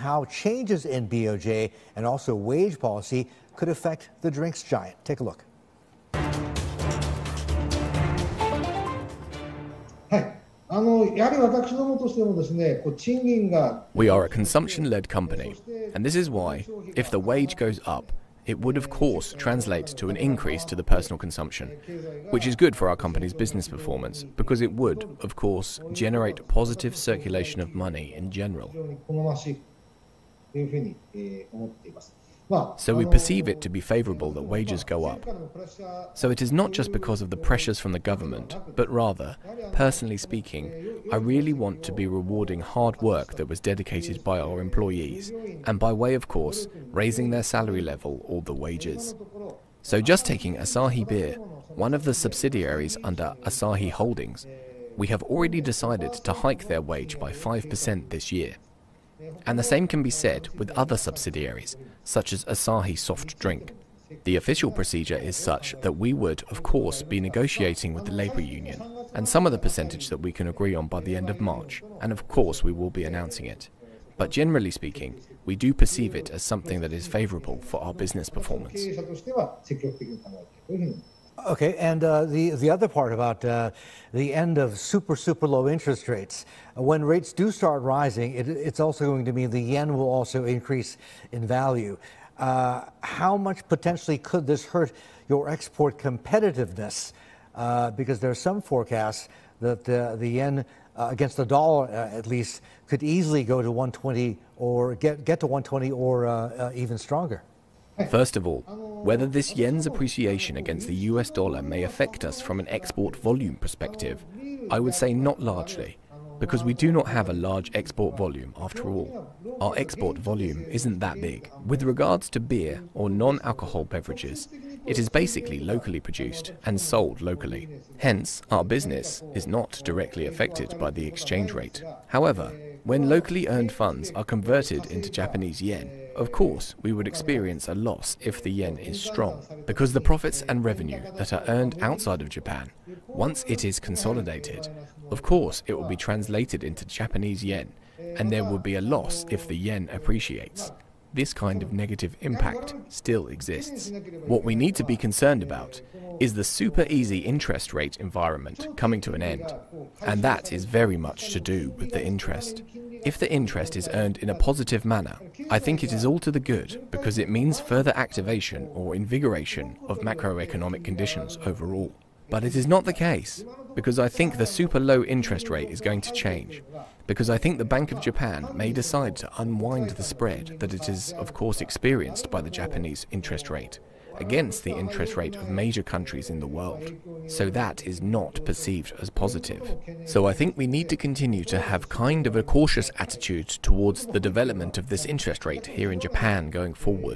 how changes in BOJ and also wage policy could affect the drinks giant. Take a look. We are a consumption-led company, and this is why, if the wage goes up, it would of course translate to an increase to the personal consumption, which is good for our company's business performance, because it would, of course, generate positive circulation of money in general. So we perceive it to be favorable that wages go up. So it is not just because of the pressures from the government, but rather, personally speaking, I really want to be rewarding hard work that was dedicated by our employees, and by way, of course, raising their salary level or the wages. So just taking Asahi Beer, one of the subsidiaries under Asahi Holdings, we have already decided to hike their wage by 5% this year. And the same can be said with other subsidiaries, such as Asahi Soft Drink. The official procedure is such that we would, of course, be negotiating with the labor union, and some of the percentage that we can agree on by the end of March, and of course we will be announcing it. But generally speaking, we do perceive it as something that is favorable for our business performance. Okay, and the other part about the end of super low interest rates. When rates do start rising, it's also going to mean the yen will also increase in value. How much potentially could this hurt your export competitiveness? Because there are some forecasts that the yen against the dollar, at least, could easily go to 120 or get to 120 or even stronger. First of all, whether this yen's appreciation against the US dollar may affect us from an export volume perspective, I would say not largely, because we do not have a large export volume after all. Our export volume isn't that big. With regards to beer or non-alcohol beverages, it is basically locally produced and sold locally. Hence, our business is not directly affected by the exchange rate. However, when locally earned funds are converted into Japanese yen, of course, we would experience a loss if the yen is strong, because the profits and revenue that are earned outside of Japan, once it is consolidated, of course it will be translated into Japanese yen, and there will be a loss if the yen appreciates. This kind of negative impact still exists. What we need to be concerned about is the super easy interest rate environment coming to an end, and that is very much to do with the interest. If the interest is earned in a positive manner, I think it is all to the good, because it means further activation or invigoration of macroeconomic conditions overall. But it is not the case, because I think the super low interest rate is going to change, because I think the Bank of Japan may decide to unwind the spread that it is, of course, experienced by the Japanese interest rate against the interest rate of major countries in the world. So that is not perceived as positive. So I think we need to continue to have kind of a cautious attitude towards the development of this interest rate here in Japan going forward.